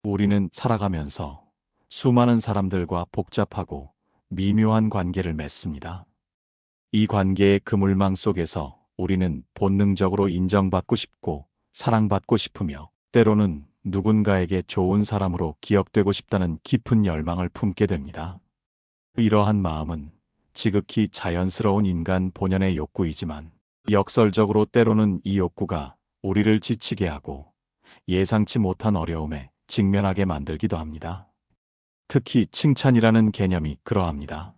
우리는 살아가면서 수많은 사람들과 복잡하고 미묘한 관계를 맺습니다. 이 관계의 그물망 속에서 우리는 본능적으로 인정받고 싶고 사랑받고 싶으며 때로는 누군가에게 좋은 사람으로 기억되고 싶다는 깊은 열망을 품게 됩니다. 이러한 마음은 지극히 자연스러운 인간 본연의 욕구이지만 역설적으로 때로는 이 욕구가 우리를 지치게 하고 예상치 못한 어려움에 직면하게 만들기도 합니다. 특히 칭찬이라는 개념이 그러합니다.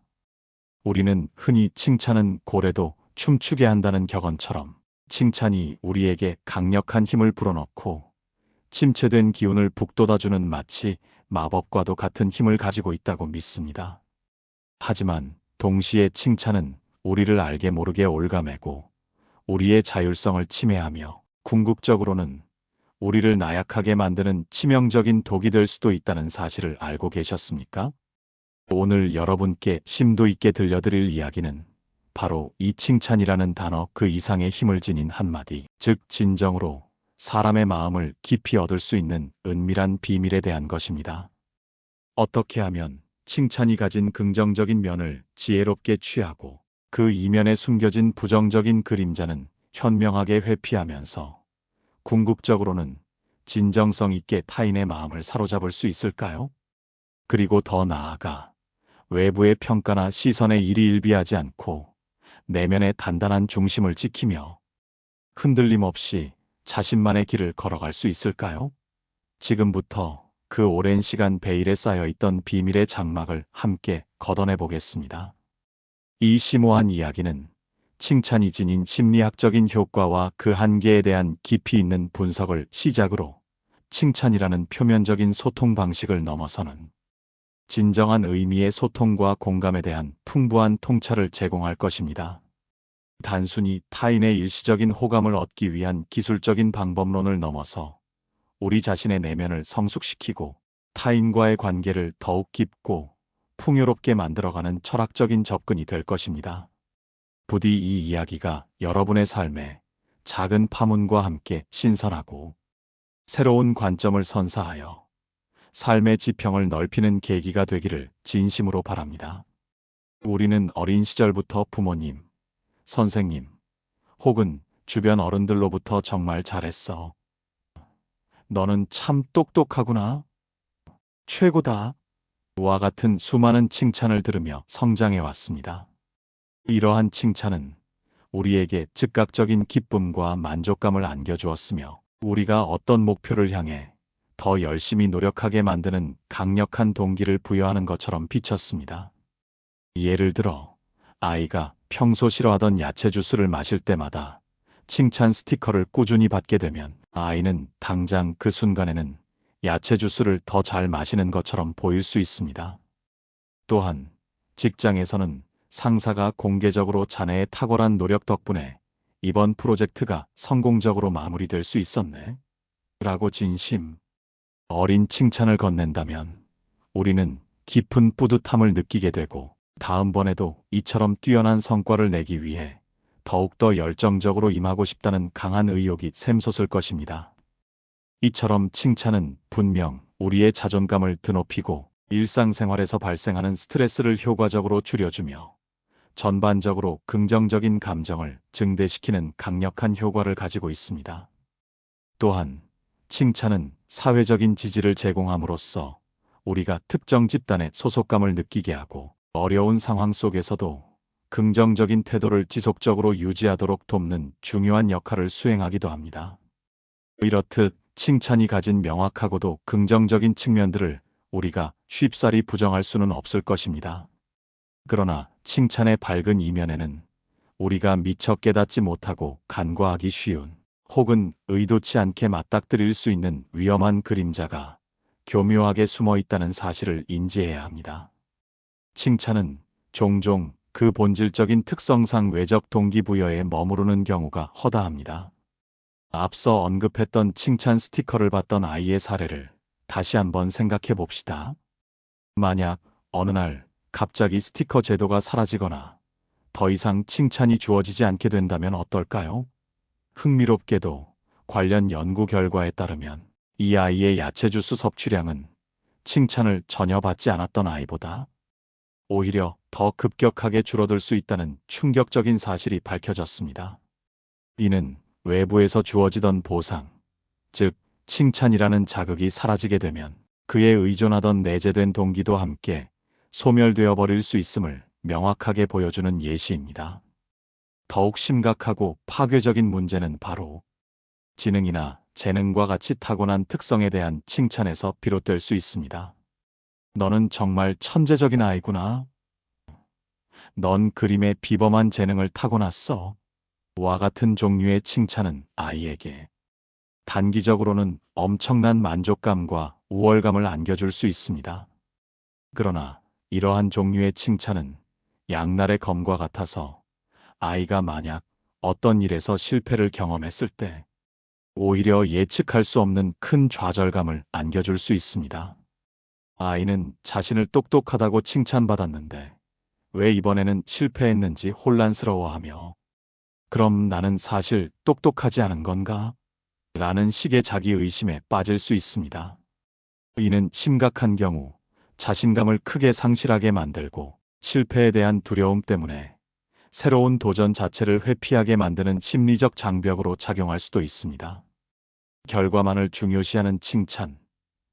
우리는 흔히 칭찬은 고래도 춤추게 한다는 격언처럼 칭찬이 우리에게 강력한 힘을 불어넣고 침체된 기운을 북돋아주는 마치 마법과도 같은 힘을 가지고 있다고 믿습니다. 하지만 동시에 칭찬은 우리를 알게 모르게 올가매고 우리의 자율성을 침해하며 궁극적으로는 우리를 나약하게 만드는 치명적인 독이 될 수도 있다는 사실을 알고 계셨습니까? 오늘 여러분께 심도 있게 들려드릴 이야기는 바로 이 칭찬이라는 단어 그 이상의 힘을 지닌 한마디, 즉 진정으로 사람의 마음을 깊이 얻을 수 있는 은밀한 비밀에 대한 것입니다. 어떻게 하면 칭찬이 가진 긍정적인 면을 지혜롭게 취하고 그 이면에 숨겨진 부정적인 그림자는 현명하게 회피하면서 궁극적으로는 진정성 있게 타인의 마음을 사로잡을 수 있을까요? 그리고 더 나아가 외부의 평가나 시선에 일희일비하지 않고 내면의 단단한 중심을 지키며 흔들림 없이 자신만의 길을 걸어갈 수 있을까요? 지금부터 그 오랜 시간 베일에 쌓여있던 비밀의 장막을 함께 걷어내 보겠습니다. 이 심오한 이야기는 칭찬이 지닌 심리학적인 효과와 그 한계에 대한 깊이 있는 분석을 시작으로 칭찬이라는 표면적인 소통 방식을 넘어서는 진정한 의미의 소통과 공감에 대한 풍부한 통찰을 제공할 것입니다. 단순히 타인의 일시적인 호감을 얻기 위한 기술적인 방법론을 넘어서 우리 자신의 내면을 성숙시키고 타인과의 관계를 더욱 깊고 풍요롭게 만들어가는 철학적인 접근이 될 것입니다. 부디 이 이야기가 여러분의 삶에 작은 파문과 함께 신선하고 새로운 관점을 선사하여 삶의 지평을 넓히는 계기가 되기를 진심으로 바랍니다. 우리는 어린 시절부터 부모님, 선생님, 혹은 주변 어른들로부터 정말 잘했어. 너는 참 똑똑하구나. 최고다. 와 같은 수많은 칭찬을 들으며 성장해 왔습니다. 이러한 칭찬은 우리에게 즉각적인 기쁨과 만족감을 안겨주었으며 우리가 어떤 목표를 향해 더 열심히 노력하게 만드는 강력한 동기를 부여하는 것처럼 비쳤습니다. 예를 들어 아이가 평소 싫어하던 야채 주스를 마실 때마다 칭찬 스티커를 꾸준히 받게 되면 아이는 당장 그 순간에는 야채 주스를 더 잘 마시는 것처럼 보일 수 있습니다. 또한 직장에서는 상사가 공개적으로 자네의 탁월한 노력 덕분에 이번 프로젝트가 성공적으로 마무리될 수 있었네. 라고 진심 어린 칭찬을 건넨다면 우리는 깊은 뿌듯함을 느끼게 되고 다음번에도 이처럼 뛰어난 성과를 내기 위해 더욱더 열정적으로 임하고 싶다는 강한 의욕이 샘솟을 것입니다. 이처럼 칭찬은 분명 우리의 자존감을 드높이고 일상생활에서 발생하는 스트레스를 효과적으로 줄여주며 전반적으로 긍정적인 감정을 증대시키는 강력한 효과를 가지고 있습니다. 또한 칭찬은 사회적인 지지를 제공함으로써 우리가 특정 집단의 소속감을 느끼게 하고 어려운 상황 속에서도 긍정적인 태도를 지속적으로 유지하도록 돕는 중요한 역할을 수행하기도 합니다. 이렇듯 칭찬이 가진 명확하고도 긍정적인 측면들을 우리가 쉽사리 부정할 수는 없을 것입니다. 그러나 칭찬의 밝은 이면에는 우리가 미처 깨닫지 못하고 간과하기 쉬운 혹은 의도치 않게 맞닥뜨릴 수 있는 위험한 그림자가 교묘하게 숨어 있다는 사실을 인지해야 합니다. 칭찬은 종종 그 본질적인 특성상 외적 동기부여에 머무르는 경우가 허다합니다. 앞서 언급했던 칭찬 스티커를 받던 아이의 사례를 다시 한번 생각해 봅시다. 만약 어느 날 갑자기 스티커 제도가 사라지거나 더 이상 칭찬이 주어지지 않게 된다면 어떨까요? 흥미롭게도 관련 연구 결과에 따르면 이 아이의 야채 주스 섭취량은 칭찬을 전혀 받지 않았던 아이보다 오히려 더 급격하게 줄어들 수 있다는 충격적인 사실이 밝혀졌습니다. 이는 외부에서 주어지던 보상, 즉 칭찬이라는 자극이 사라지게 되면 그에 의존하던 내재된 동기도 함께 소멸되어 버릴 수 있음을 명확하게 보여주는 예시입니다. 더욱 심각하고 파괴적인 문제는 바로 지능이나 재능과 같이 타고난 특성에 대한 칭찬에서 비롯될 수 있습니다. 너는 정말 천재적인 아이구나. 넌 그림에 비범한 재능을 타고났어. 와 같은 종류의 칭찬은 아이에게 단기적으로는 엄청난 만족감과 우월감을 안겨줄 수 있습니다. 그러나 이러한 종류의 칭찬은 양날의 검과 같아서 아이가 만약 어떤 일에서 실패를 경험했을 때 오히려 예측할 수 없는 큰 좌절감을 안겨줄 수 있습니다. 아이는 자신을 똑똑하다고 칭찬받았는데 왜 이번에는 실패했는지 혼란스러워하며 그럼 나는 사실 똑똑하지 않은 건가? 라는 식의 자기의심에 빠질 수 있습니다. 이는 심각한 경우 자신감을 크게 상실하게 만들고 실패에 대한 두려움 때문에 새로운 도전 자체를 회피하게 만드는 심리적 장벽으로 작용할 수도 있습니다. 결과만을 중요시하는 칭찬,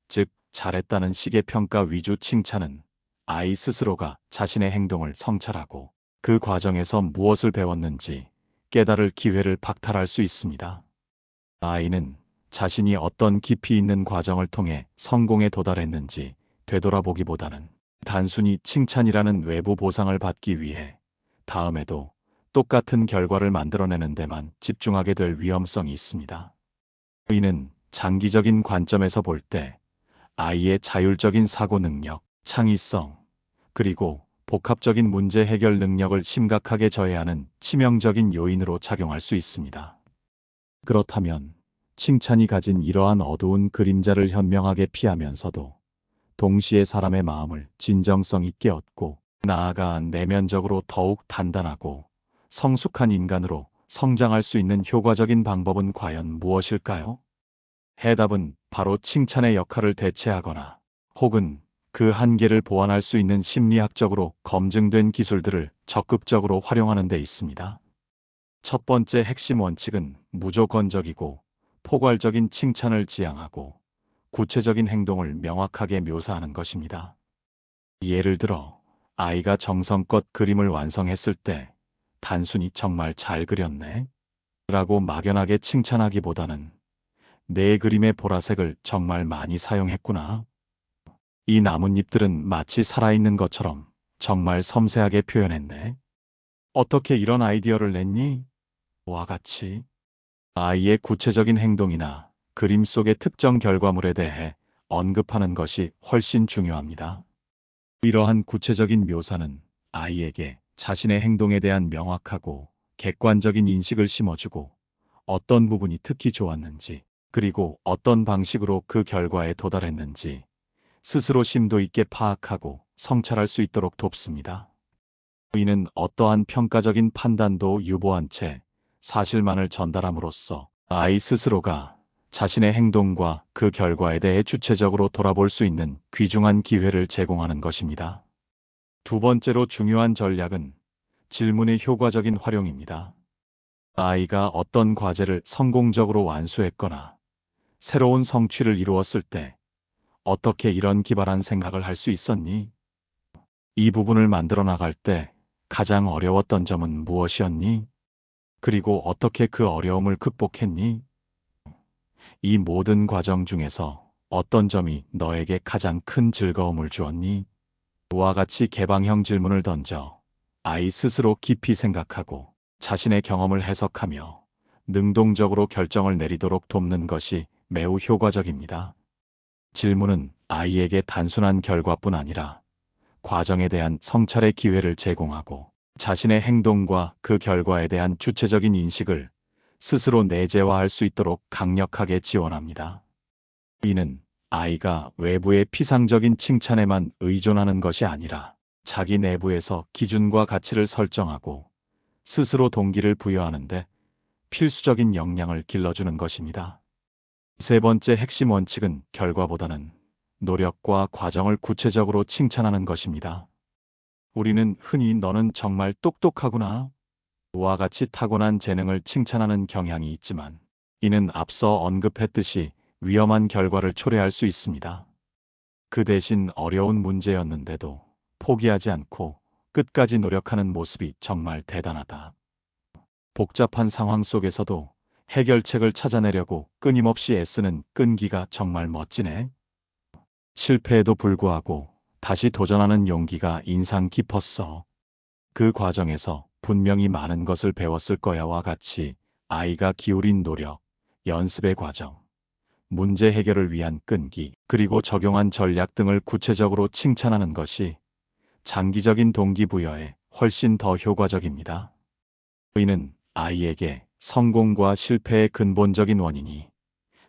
즉 잘했다는 식의 평가 위주 칭찬은 아이 스스로가 자신의 행동을 성찰하고 그 과정에서 무엇을 배웠는지 깨달을 기회를 박탈할 수 있습니다. 아이는 자신이 어떤 깊이 있는 과정을 통해 성공에 도달했는지 되돌아보기보다는 단순히 칭찬이라는 외부 보상을 받기 위해 다음에도 똑같은 결과를 만들어내는 데만 집중하게 될 위험성이 있습니다. 이는 장기적인 관점에서 볼 때 아이의 자율적인 사고 능력, 창의성, 그리고 복합적인 문제 해결 능력을 심각하게 저해하는 치명적인 요인으로 작용할 수 있습니다. 그렇다면 칭찬이 가진 이러한 어두운 그림자를 현명하게 피하면서도 동시에 사람의 마음을 진정성 있게 얻고 나아가 내면적으로 더욱 단단하고 성숙한 인간으로 성장할 수 있는 효과적인 방법은 과연 무엇일까요? 해답은 바로 칭찬의 역할을 대체하거나 혹은 그 한계를 보완할 수 있는 심리학적으로 검증된 기술들을 적극적으로 활용하는 데 있습니다. 첫 번째 핵심 원칙은 무조건적이고 포괄적인 칭찬을 지향하고 구체적인 행동을 명확하게 묘사하는 것입니다. 예를 들어 아이가 정성껏 그림을 완성했을 때 단순히 정말 잘 그렸네 라고 막연하게 칭찬하기보다는 내 그림의 보라색을 정말 많이 사용했구나. 이 나뭇잎들은 마치 살아있는 것처럼 정말 섬세하게 표현했네. 어떻게 이런 아이디어를 냈니? 와 같이 아이의 구체적인 행동이나 그림 속의 특정 결과물에 대해 언급하는 것이 훨씬 중요합니다. 이러한 구체적인 묘사는 아이에게 자신의 행동에 대한 명확하고 객관적인 인식을 심어주고 어떤 부분이 특히 좋았는지 그리고 어떤 방식으로 그 결과에 도달했는지 스스로 심도 있게 파악하고 성찰할 수 있도록 돕습니다. 이는 어떠한 평가적인 판단도 유보한 채 사실만을 전달함으로써 아이 스스로가 자신의 행동과 그 결과에 대해 주체적으로 돌아볼 수 있는 귀중한 기회를 제공하는 것입니다. 두 번째로 중요한 전략은 질문의 효과적인 활용입니다. 아이가 어떤 과제를 성공적으로 완수했거나 새로운 성취를 이루었을 때 어떻게 이런 기발한 생각을 할 수 있었니? 이 부분을 만들어 나갈 때 가장 어려웠던 점은 무엇이었니? 그리고 어떻게 그 어려움을 극복했니? 이 모든 과정 중에서 어떤 점이 너에게 가장 큰 즐거움을 주었니? 와 같이 개방형 질문을 던져 아이 스스로 깊이 생각하고 자신의 경험을 해석하며 능동적으로 결정을 내리도록 돕는 것이 매우 효과적입니다. 질문은 아이에게 단순한 결과뿐 아니라 과정에 대한 성찰의 기회를 제공하고 자신의 행동과 그 결과에 대한 주체적인 인식을 스스로 내재화할 수 있도록 강력하게 지원합니다. 이는 아이가 외부의 피상적인 칭찬에만 의존하는 것이 아니라 자기 내부에서 기준과 가치를 설정하고 스스로 동기를 부여하는데 필수적인 역량을 길러주는 것입니다. 세 번째 핵심 원칙은 결과보다는 노력과 과정을 구체적으로 칭찬하는 것입니다. 우리는 흔히 너는 정말 똑똑하구나 와 같이 타고난 재능을 칭찬하는 경향이 있지만 이는 앞서 언급했듯이 위험한 결과를 초래할 수 있습니다. 그 대신 어려운 문제였는데도 포기하지 않고 끝까지 노력하는 모습이 정말 대단하다. 복잡한 상황 속에서도 해결책을 찾아내려고 끊임없이 애쓰는 끈기가 정말 멋지네. 실패에도 불구하고 다시 도전하는 용기가 인상 깊었어. 그 과정에서 분명히 많은 것을 배웠을 거야와 같이 아이가 기울인 노력, 연습의 과정, 문제 해결을 위한 끈기, 그리고 적용한 전략 등을 구체적으로 칭찬하는 것이 장기적인 동기부여에 훨씬 더 효과적입니다. 이는 아이에게 성공과 실패의 근본적인 원인이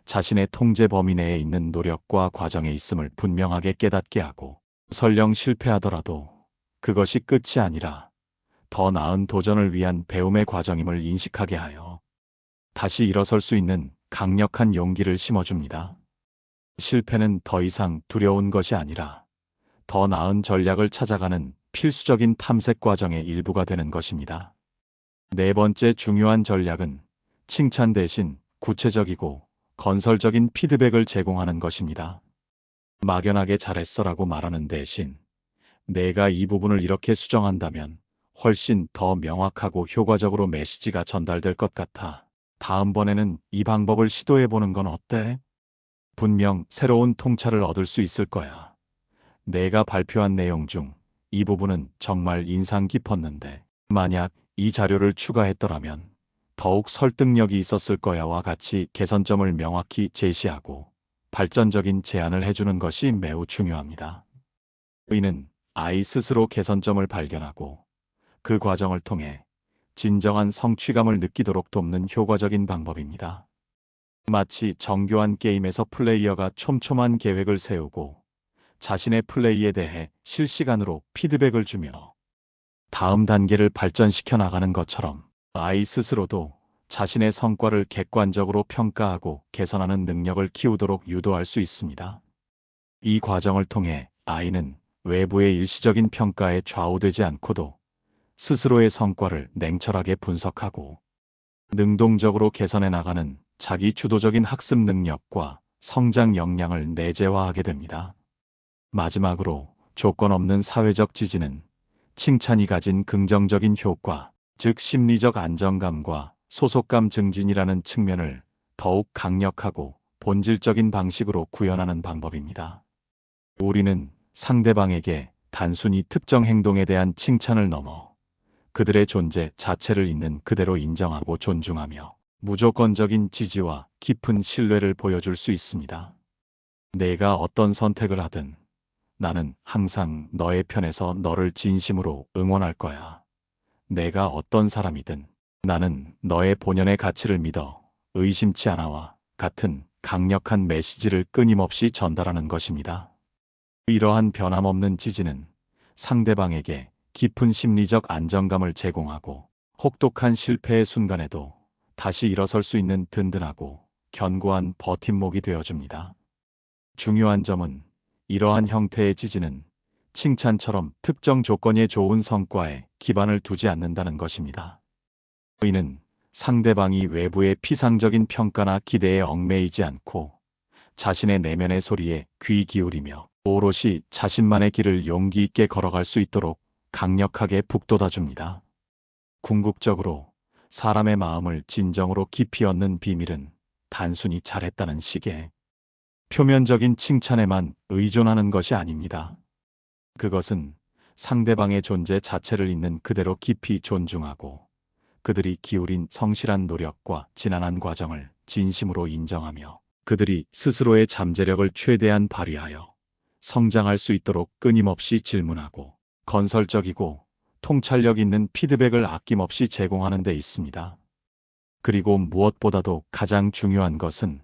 자신의 통제 범위 내에 있는 노력과 과정에 있음을 분명하게 깨닫게 하고 설령 실패하더라도 그것이 끝이 아니라 더 나은 도전을 위한 배움의 과정임을 인식하게 하여 다시 일어설 수 있는 강력한 용기를 심어줍니다. 실패는 더 이상 두려운 것이 아니라 더 나은 전략을 찾아가는 필수적인 탐색 과정의 일부가 되는 것입니다. 네 번째 중요한 전략은 칭찬 대신 구체적이고 건설적인 피드백을 제공하는 것입니다. 막연하게 잘했어라고 말하는 대신 내가 이 부분을 이렇게 수정한다면 훨씬 더 명확하고 효과적으로 메시지가 전달될 것 같아. 다음번에는 이 방법을 시도해보는 건 어때? 분명 새로운 통찰을 얻을 수 있을 거야. 내가 발표한 내용 중 이 부분은 정말 인상 깊었는데 만약 이 자료를 추가했더라면 더욱 설득력이 있었을 거야와 같이 개선점을 명확히 제시하고 발전적인 제안을 해주는 것이 매우 중요합니다. 이는 아이 스스로 개선점을 발견하고 그 과정을 통해 진정한 성취감을 느끼도록 돕는 효과적인 방법입니다. 마치 정교한 게임에서 플레이어가 촘촘한 계획을 세우고 자신의 플레이에 대해 실시간으로 피드백을 주며 다음 단계를 발전시켜 나가는 것처럼 아이 스스로도 자신의 성과를 객관적으로 평가하고 개선하는 능력을 키우도록 유도할 수 있습니다. 이 과정을 통해 아이는 외부의 일시적인 평가에 좌우되지 않고도 스스로의 성과를 냉철하게 분석하고 능동적으로 개선해 나가는 자기 주도적인 학습 능력과 성장 역량을 내재화하게 됩니다. 마지막으로 조건 없는 사회적 지지는 칭찬이 가진 긍정적인 효과, 즉 심리적 안정감과 소속감 증진이라는 측면을 더욱 강력하고 본질적인 방식으로 구현하는 방법입니다. 우리는 상대방에게 단순히 특정 행동에 대한 칭찬을 넘어 그들의 존재 자체를 있는 그대로 인정하고 존중하며 무조건적인 지지와 깊은 신뢰를 보여줄 수 있습니다. 내가 어떤 선택을 하든 나는 항상 너의 편에서 너를 진심으로 응원할 거야. 내가 어떤 사람이든 나는 너의 본연의 가치를 믿어 의심치 않아와 같은 강력한 메시지를 끊임없이 전달하는 것입니다. 이러한 변함없는 지지는 상대방에게 깊은 심리적 안정감을 제공하고 혹독한 실패의 순간에도 다시 일어설 수 있는 든든하고 견고한 버팀목이 되어줍니다. 중요한 점은 이러한 형태의 지지는 칭찬처럼 특정 조건에 좋은 성과에 기반을 두지 않는다는 것입니다. 이는 상대방이 외부의 피상적인 평가나 기대에 얽매이지 않고 자신의 내면의 소리에 귀 기울이며 오롯이 자신만의 길을 용기 있게 걸어갈 수 있도록 강력하게 북돋아줍니다. 궁극적으로 사람의 마음을 진정으로 깊이 얻는 비밀은 단순히 잘했다는 식의 표면적인 칭찬에만 의존하는 것이 아닙니다. 그것은 상대방의 존재 자체를 있는 그대로 깊이 존중하고 그들이 기울인 성실한 노력과 지난한 과정을 진심으로 인정하며 그들이 스스로의 잠재력을 최대한 발휘하여 성장할 수 있도록 끊임없이 질문하고 건설적이고 통찰력 있는 피드백을 아낌없이 제공하는 데 있습니다. 그리고 무엇보다도 가장 중요한 것은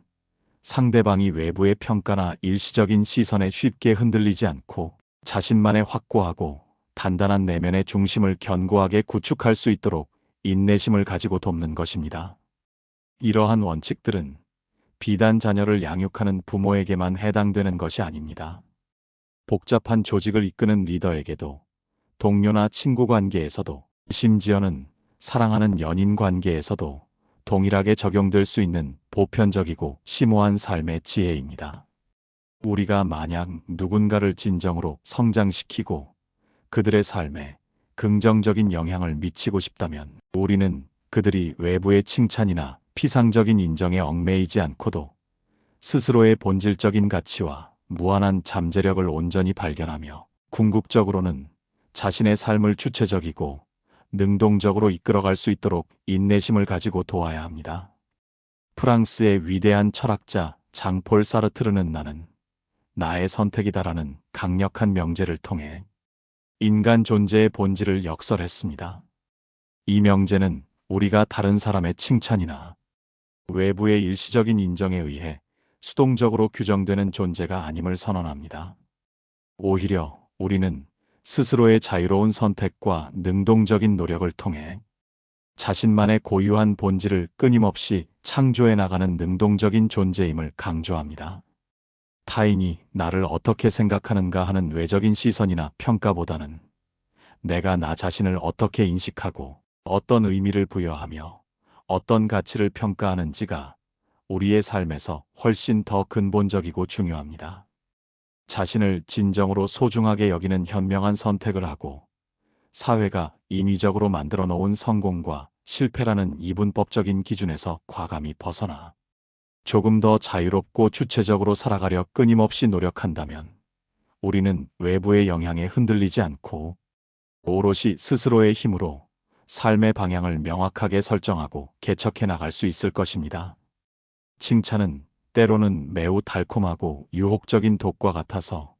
상대방이 외부의 평가나 일시적인 시선에 쉽게 흔들리지 않고 자신만의 확고하고 단단한 내면의 중심을 견고하게 구축할 수 있도록 인내심을 가지고 돕는 것입니다. 이러한 원칙들은 비단 자녀를 양육하는 부모에게만 해당되는 것이 아닙니다. 복잡한 조직을 이끄는 리더에게도, 동료나 친구 관계에서도, 심지어는 사랑하는 연인 관계에서도 동일하게 적용될 수 있는 보편적이고 심오한 삶의 지혜입니다. 우리가 만약 누군가를 진정으로 성장시키고 그들의 삶에 긍정적인 영향을 미치고 싶다면 우리는 그들이 외부의 칭찬이나 피상적인 인정에 얽매이지 않고도 스스로의 본질적인 가치와 무한한 잠재력을 온전히 발견하며 궁극적으로는 자신의 삶을 주체적이고 능동적으로 이끌어갈 수 있도록 인내심을 가지고 도와야 합니다. 프랑스의 위대한 철학자 장폴 사르트르는 나의 선택이다라는 강력한 명제를 통해 인간 존재의 본질을 역설했습니다. 이 명제는 우리가 다른 사람의 칭찬이나 외부의 일시적인 인정에 의해 수동적으로 규정되는 존재가 아님을 선언합니다. 오히려 우리는 스스로의 자유로운 선택과 능동적인 노력을 통해 자신만의 고유한 본질을 끊임없이 창조해 나가는 능동적인 존재임을 강조합니다. 타인이 나를 어떻게 생각하는가 하는 외적인 시선이나 평가보다는 내가 나 자신을 어떻게 인식하고 어떤 의미를 부여하며 어떤 가치를 평가하는지가 우리의 삶에서 훨씬 더 근본적이고 중요합니다. 자신을 진정으로 소중하게 여기는 현명한 선택을 하고 사회가 인위적으로 만들어 놓은 성공과 실패라는 이분법적인 기준에서 과감히 벗어나 조금 더 자유롭고 주체적으로 살아가려 끊임없이 노력한다면 우리는 외부의 영향에 흔들리지 않고 오롯이 스스로의 힘으로 삶의 방향을 명확하게 설정하고 개척해 나갈 수 있을 것입니다. 칭찬은 때로는 매우 달콤하고 유혹적인 독과 같아서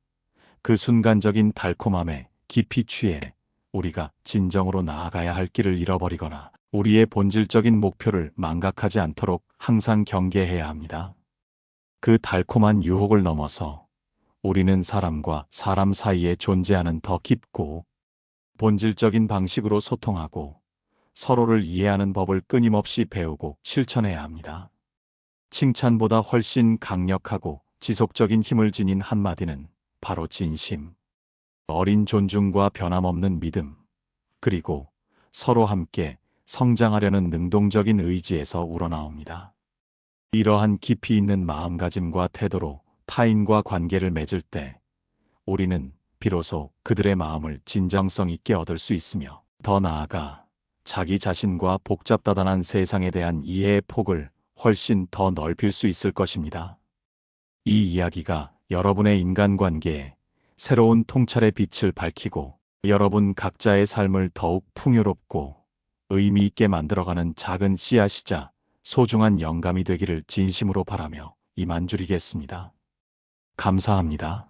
그 순간적인 달콤함에 깊이 취해 우리가 진정으로 나아가야 할 길을 잃어버리거나 우리의 본질적인 목표를 망각하지 않도록 항상 경계해야 합니다. 그 달콤한 유혹을 넘어서 우리는 사람과 사람 사이에 존재하는 더 깊고 본질적인 방식으로 소통하고 서로를 이해하는 법을 끊임없이 배우고 실천해야 합니다. 칭찬보다 훨씬 강력하고 지속적인 힘을 지닌 한마디는 바로 진심, 어린 존중과 변함없는 믿음, 그리고 서로 함께 성장하려는 능동적인 의지에서 우러나옵니다. 이러한 깊이 있는 마음가짐과 태도로 타인과 관계를 맺을 때 우리는 비로소 그들의 마음을 진정성 있게 얻을 수 있으며 더 나아가 자기 자신과 복잡다단한 세상에 대한 이해의 폭을 훨씬 더 넓힐 수 있을 것입니다. 이 이야기가 여러분의 인간관계에 새로운 통찰의 빛을 밝히고 여러분 각자의 삶을 더욱 풍요롭고 의미 있게 만들어가는 작은 씨앗이자 소중한 영감이 되기를 진심으로 바라며 이만 줄이겠습니다. 감사합니다.